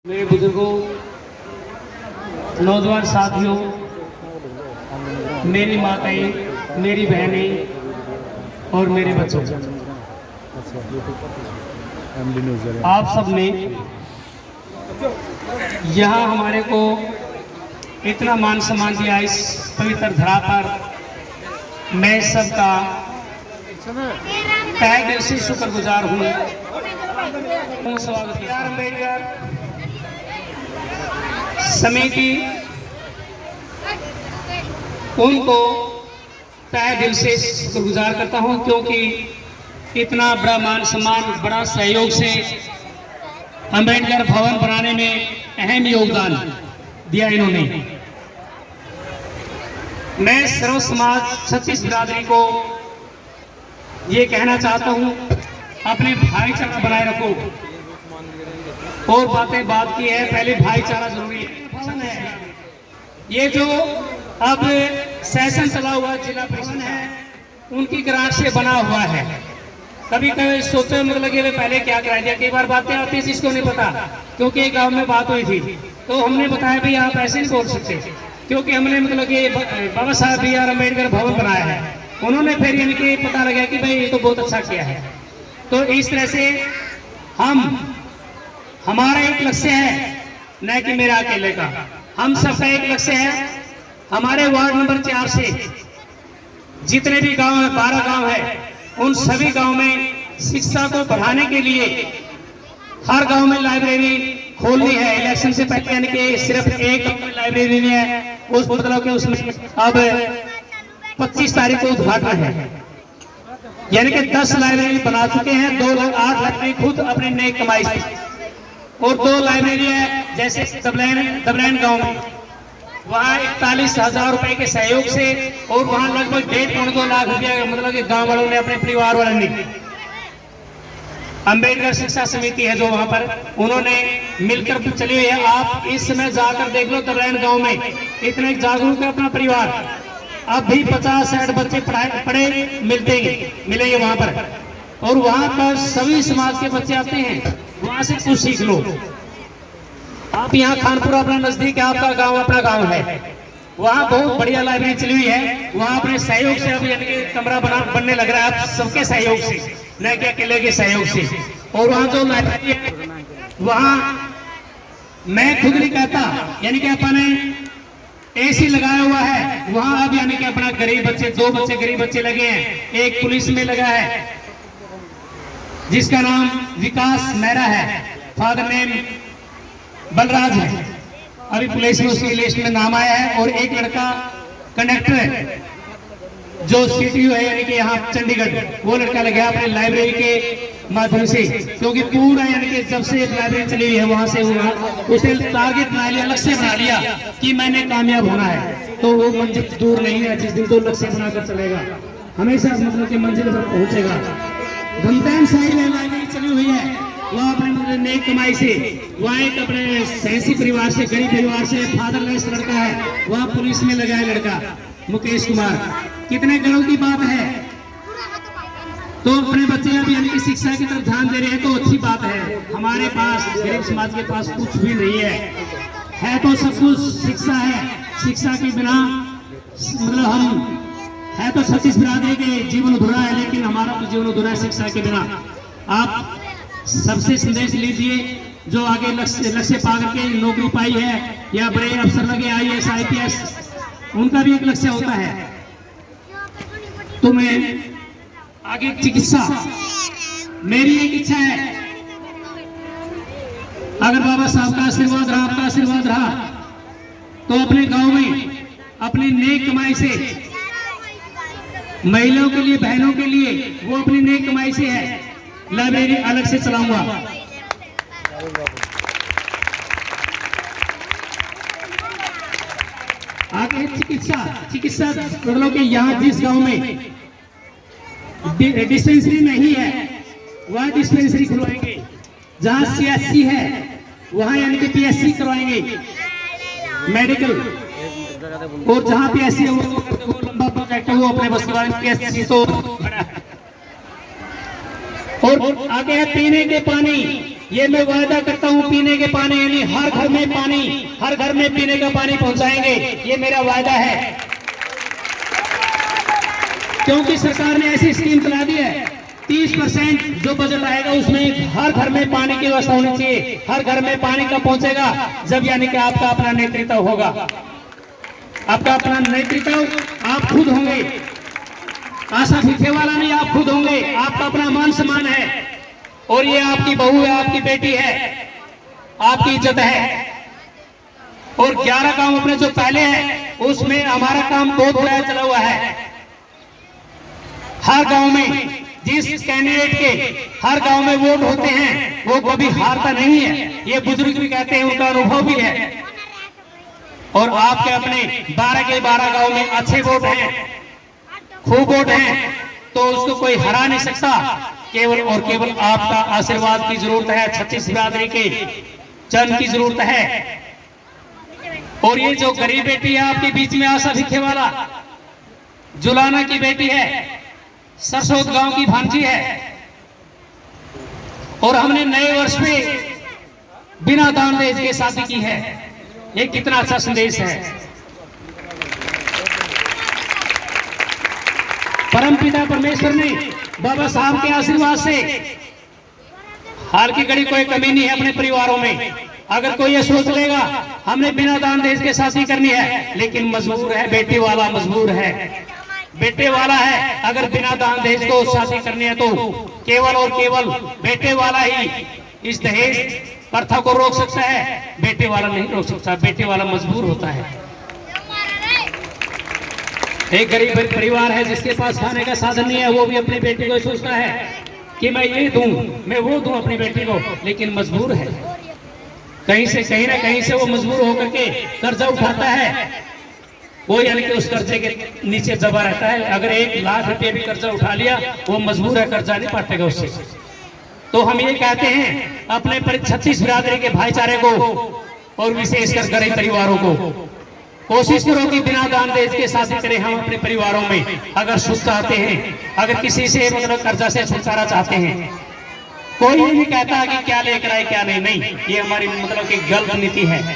मेरे बुजुर्गों, नौजवान साथियों, मेरी माताएं, मेरी बहनें और मेरे बच्चों, आप सब ने यहाँ हमारे को इतना मान सम्मान दिया इस पवित्र धरा पर। मैं सबका तहे दिल से शुक्रगुजार हूँ। अम्बेडकर समिति उनको तहे दिल से शुक्रगुजार करता हूँ, क्योंकि इतना बड़ा मान सम्मान, बड़ा सहयोग से अम्बेडकर भवन बनाने में अहम योगदान दिया इन्होंने। मैं सर्व समाज छत्तीस बिरादरी को ये कहना चाहता हूँ, अपने भाईचारा बनाए रखो। और बातें बात की है, पहले भाईचारा जरूरी है। ये जो अब सेशन चला हुआ जिला परिषद है, उनकी ग्रांट से बना हुआ है। कभी कभी सोचे मतलब कि पहले क्या करा दिया, कई बार बातें आती है जिसको नहीं पता, क्योंकि एक गांव में बात हुई थी तो हमने बताया भाई आप ऐसे नहीं बोल सकते, क्योंकि हमने मतलब कि बाबा साहब बी आर अम्बेडकर भवन बनाया है। उन्होंने फिर इनके पता लगा कि भाई ये तो बहुत अच्छा किया है। तो इस तरह से हमारा एक लक्ष्य है, न कि मेरा अकेले का, हम सबका एक लक्ष्य है। हमारे वार्ड नंबर 4 से जितने भी गांव है, 12 गांव है, उन सभी गांव में शिक्षा को बढ़ाने के लिए हर गांव में लाइब्रेरी खोलनी है। इलेक्शन से पहले यानी कि सिर्फ एक गांव में लाइब्रेरी नहीं है, उस मतलब के उसमें अब 25 तारीख को उद्घाटन है। यानी कि 10 लाइब्रेरी बना चुके हैं, 2,08,000 लाइब्रेरी खुद अपने नई कमाई से, और 2 लाइब्रेरी है जैसे दबलैन गांव में, वहाँ 41,000 रुपए के सहयोग से, और वहाँ लगभग 1.5-2 लाख रुपया मतलब कि गांव वालों ने, अपने परिवार वालों ने, अम्बेडकर शिक्षा समिति है जो वहाँ पर उन्होंने मिलकर चली हुई है। आप इस समय जाकर देख लो, दबलैन गांव में इतने जागरूक है अपना परिवार। अब भी 50-60 बच्चे पढ़े मिलेंगे वहाँ पर, और वहाँ पर सभी समाज के बच्चे आते हैं, वहाँ से कुछ सीख लो। आप यहाँ खानपुर अपना नजदीक है, आपका गांव अपना गांव है, वहाँ बहुत बढ़िया लाइब्रेरी चली हुई है। वहाँ अपने सहयोग से अब यानी कि कमरा बनने लग रहा है, आप सबके सहयोग से, न कि अकेले के सहयोग से। और वहाँ जो लाइब्रेरी है, वहाँ मैं खुद नहीं कहता, यानी कि अपने एसी लगाया हुआ है वहाँ। अब यानी कि अपना गरीब बच्चे, 2 बच्चे गरीब बच्चे लगे हैं, एक पुलिस में लगा है जिसका नाम विकास मेहरा है, फादर नेम बलराज है, अभी पुलिस में उसकी लिस्ट में नाम आया है। और एक लड़का कंडक्टर है जो सीटीयू है यानी कि यहाँ चंडीगढ़, वो लड़का लगा अपने लाइब्रेरी के माध्यम से, क्योंकि पूरा यानी कि जब से लाइब्रेरी चली हुई है वहां से उसने टारगेट बना लिया, लक्ष्य बना लिया कि मैंने कामयाब होना है। तो वो मंजिल दूर नहीं है, जिस दिन तो लक्ष्य बनाकर चलेगा हमेशा मतलब कि मंजिल पर पहुंचेगा। घमतान साहिब लाइब्रेरी चली हुई है, वह अपने मतलब नई कमाई से, वह एक अपने सहसी परिवार से, गरीब परिवार से फादरलेस लड़का है, वह पुलिस में लगा है लड़का मुकेश कुमार। कितने गर्व की बात है। तो अपने बच्चे अब यानी कि शिक्षा की तरफ ध्यान दे रहे हैं, तो अच्छी बात है। हमारे पास गरीब समाज के पास कुछ भी नहीं है तो सब कुछ शिक्षा है। शिक्षा के बिना मतलब हम है तो छत्तीस बिरादरी के जीवन अधूरा है, लेकिन हमारा तो जीवन अधूरा है शिक्षा के बिना। आप सबसे संदेश लीजिए, जो आगे लक्ष्य पा करके नौकरी पाई है या बड़े अफसर लगे IAS IPS, उनका भी एक लक्ष्य होता है। तो मैं आगे चिकित्सा, मेरी एक इच्छा है, अगर बाबा साहब का आशीर्वाद रहा, आपका आशीर्वाद रहा, तो अपने गांव में अपनी नेक कमाई से, महिलाओं के लिए, बहनों के लिए, वो अपनी नेक कमाई से है, लाइब्रेरी अलग से चलाऊंगा। आगे चिकित्सा मतलब कि यहाँ जिस गांव में डिस्पेंसरी नहीं है वहाँ डिस्पेंसरी खुलवाएंगे, जहाँ CSC है वहाँ यानी कि PSC करवाएंगे मेडिकल, और जहाँ PSC है वो लंबा प्रोजेक्ट है, वो अपने बस के PSC तो। और आगे है पीने के पानी, ये मैं वादा करता हूँ, पीने के पानी यानी हर घर में पानी, हर घर में पीने का पानी पहुंचाएंगे, ये मेरा वादा है। क्योंकि सरकार ने ऐसी स्कीम चला दी है, 30% जो बजट आएगा उसमें हर घर में पानी की व्यवस्था होनी चाहिए। हर घर में पानी कब पहुंचेगा? जब यानी कि आपका अपना नेतृत्व होगा, आपका अपना नेतृत्व आप खुद होंगे। आशा भिखेवाला नहीं, आप खुद होंगे। आपका अपना मान सम्मान है, और ये आपकी बहू है, आपकी बेटी है, आपकी इज्जत है। और 11 काम अपने जो पहले है उसमें हमारा काम बहुत बड़ा चला हुआ है। हर गांव में जिस कैंडिडेट के हर गांव में वोट होते हैं वो कभी हारता नहीं है, ये बुजुर्ग भी कहते हैं, उनका अनुभव भी है। और आपके अपने 12 के 12 गांव में अच्छे वोट हैं, खूब वोट हैं, तो उसको कोई हरा नहीं सकता। केवल और केवल आपका आशीर्वाद की जरूरत है, 36 बिरादरी के जन की जरूरत है। और ये जो गरीब बेटी है आपके बीच में, आशा भिखेवाला, जुलाना की बेटी है, सरसोद गांव की भांजी है, और हमने नए वर्ष में बिना दान दहेज के शादी की है। ये कितना अच्छा संदेश है। परमपिता परमेश्वर ने बाबा साहब के आशीर्वाद से हाल की घड़ी कोई कमी नहीं है अपने परिवारों में। अगर कोई ये सोच लेगा हमने बिना दान दहेज के शादी करनी है, लेकिन मजबूर है, बेटे वाला मजबूर है, बेटे वाला है, अगर बिना दान दहेज को शादी करनी है तो केवल और केवल बेटे वाला ही इस दहेज प्रथा को रोक सकता है, बेटे वाला नहीं रोक सकता। बेटे वाला मजबूर होता है। एक गरीब परिवार है जिसके पास खाने का साधन नहीं है, वो भी अपनी बेटी को सोचता है कि मैं ये दूं, मैं वो दूं अपनी बेटी को, लेकिन मजबूर है। कहीं ना कहीं से वो मजबूर होकर के कर्जा उठाता है। वो यानी कि उस कर्जे के नीचे दबा रहता है। अगर 1 लाख रुपए भी कर्जा उठा लिया, वो मजबूर है, कर्जा नहीं पाटेगा उससे। तो हम ये कहते हैं अपने 36 बिरादरी के भाईचारे को और विशेषकर गरीब परिवारों को, कोशिश करो कि बिना दान दहेज के शादी करें हम अपने परिवारों में। अगर सुख चाहते हैं, अगर किसी से मतलब कर्जा से छुटकारा चाहते हैं, कोई नहीं कहता कि क्या लेकर आए क्या नहीं, ये हमारी मतलब कि गलत नीति है।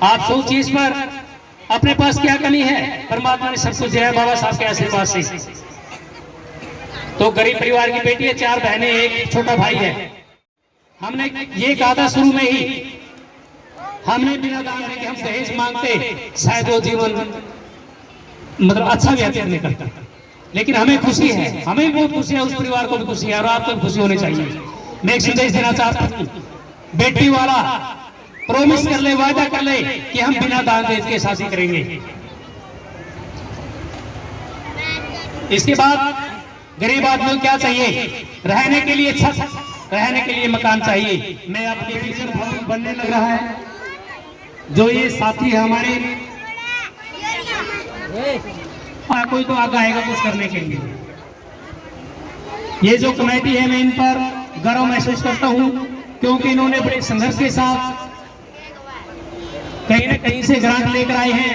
आप सोचिए इस पर, अपने पास क्या कमी है? परमात्मा ने सब कुछ दिया है बाबा साहब के आशीर्वाद से। तो गरीब परिवार की बेटी है, 4 बहनें, एक छोटा भाई है। हमने ये कहा था शुरू में ही, हमने बिना दान के हम दहेज मांगते, शायद वो जीवन मतलब अच्छा व्यतीत नहीं करता। लेकिन हमें खुशी है, हमें बहुत खुशी है, उस परिवार को भी खुशी है, और आपको भी खुशी होनी चाहिए। मैं एक संदेश देना चाहता हूँ, बेटी वाला प्रॉमिस कर ले, वादा कर ले कि हम बिना दान दहेज के शादी करेंगे। इसके बाद गरीब आदमी को क्या चाहिए? रहने के लिए छत, रहने के लिए मकान चाहिए। मैं आपके पीछे भवन बनने लग रहा है, जो ये साथी है हमारे, कोई तो आगे आएगा कुछ करने के लिए। ये जो कमेटी है, मैं इन पर गर्व महसूस करता हूं, क्योंकि इन्होंने बड़े संघर्ष के साथ कहीं न कहीं से ग्रांट लेकर आए हैं,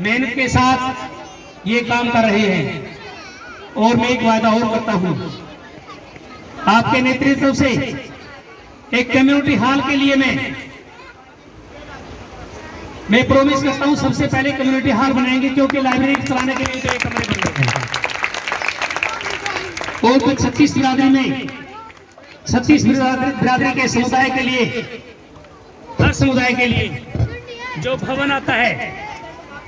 मेहनत के साथ ये काम कर रहे हैं। और मैं एक वादा और करता हूं, आपके नेतृत्व से एक कम्युनिटी हॉल के लिए मैं प्रॉमिस करता हूं, सबसे पहले कम्युनिटी हॉल बनाएंगे, क्योंकि लाइब्रेरी चलाने के लिए तो एक कमरे बन रहे हैं। और कुछ 36 बिरादरी में, 36 बिरादरी के समुदाय के लिए, हर समुदाय के लिए जो भवन आता है,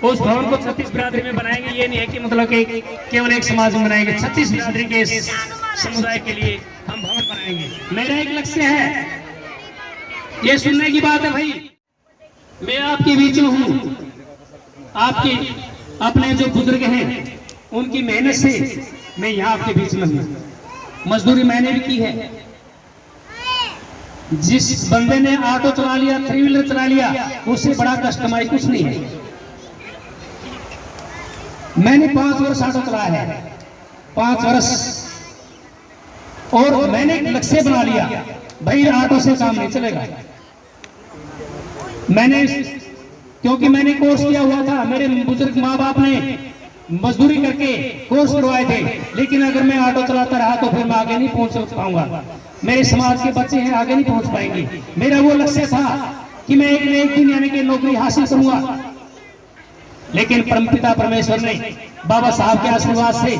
उस भवन को 36 बिरादरी में बनाएंगे। ये नहीं है कि मतलब कि केवल एक समाज में बनाएंगे, 36 बिरादरी के समुदाय के लिए हम भवन बनाएंगे। मेरा एक लक्ष्य है, ये सुनने की बात है भाई, मैं आपके बीच में हूं, आपके अपने जो बुजुर्ग हैं उनकी मेहनत से मैं यहाँ आपके बीच में हूं। मजदूरी मैंने भी की है। जिस बंदे ने ऑटो चला लिया, 3 व्हीलर चला लिया, उससे बड़ा कस्टमाई कुछ नहीं है। मैंने 5 वर्ष ऑटो चलाया है, 5 वर्ष, और मैंने एक लक्ष्य बना लिया, भाई ऑटो से काम नहीं चलेगा। मैंने, क्योंकि मैंने कोर्स किया हुआ था, मेरे बुजुर्ग माँ बाप ने मजदूरी करके कोर्स करवाए थे, लेकिन अगर मैं ऑटो चलाता रहा तो फिर मैं आगे नहीं पहुंच पाऊंगा। मेरे समाज के बच्चे हैं आगे नहीं पहुंच पाएंगे। मेरा वो लक्ष्य था कि मैं एक न एक दिन यानी कि नौकरी हासिल करूंगा, लेकिन परमपिता परमेश्वर ने बाबा साहब के आशीर्वाद से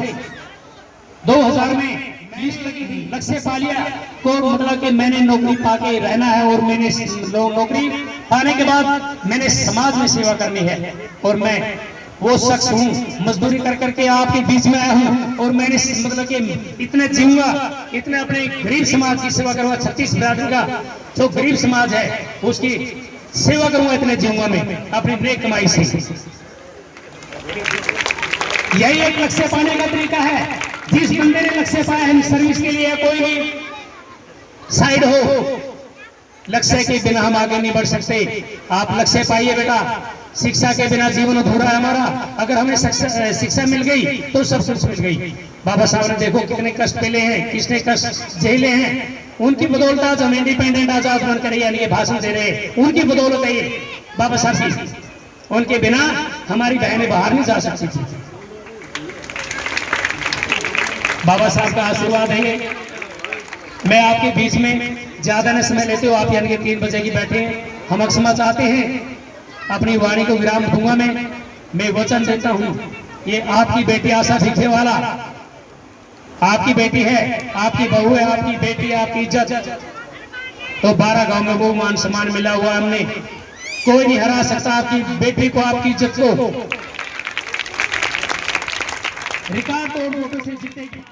2000 में लिस्ट लगी थी, लक्ष्य पा लिया। तो मतलब कि मैंने नौकरी पाके रहना है और मैंने नौकरी पाने के बाद मैंने समाज में सेवा करनी है। और मैं वो शख्स हूँ, मजदूरी कर करके आपके बीच में आया हूँ और मैंने मतलब कि इतने जीऊंगा, इतने अपने गरीब समाज की सेवा करूंगा। 36 बिरादरी का जो गरीब समाज है उसकी सेवा करूंगा, इतने जीऊंगा मैं अपनी नेक कमाई से। यही एक लक्ष्य पाने का तरीका है। जिस बंदे ने लक्ष्य पाया है सर्विस के लिए, कोई भी साइड हो, लक्ष्य के बिना हम आगे नहीं बढ़ सकते। आप लक्ष्य पाइए बेटा। शिक्षा के बिना जीवन अधूरा है हमारा। अगर हमें शिक्षा मिल गई तो सब कुछ मिल गई। बाबा साहब ने देखो कितने कष्ट पेले हैं, किसने कष्ट झेले हैं, उनकी बदौलत आज हम इंडिपेंडेंट आजाद बनकर यानी कि भाषण दे रहे हैं। उनकी बदौलत है ये बाबा साहब की। उनके बिना हमारी बहनें बाहर नहीं जा सकती थी। बाबा साहब का आशीर्वाद है ये। मैं आपके बीच में ज्यादा न समय लेते हो, आप यानी कि 3 बजे की बैठे हैं। हम अक्षमा चाहते हैं, अपनी वाणी को विराम दूंगा। मैं वचन देता हूं, ये आपकी बेटी आशा दिखे वाला आपकी बेटी है, आपकी बहू है, आपकी बेटी, आपकी इज्जत। तो 12 गांव में वो मान सम्मान मिला हुआ हमने, कोई नहीं हरा सकता आपकी बेटी को, आपकी इज्जत को। रिकॉर्ड तोड़ वोटों से जीतेगी।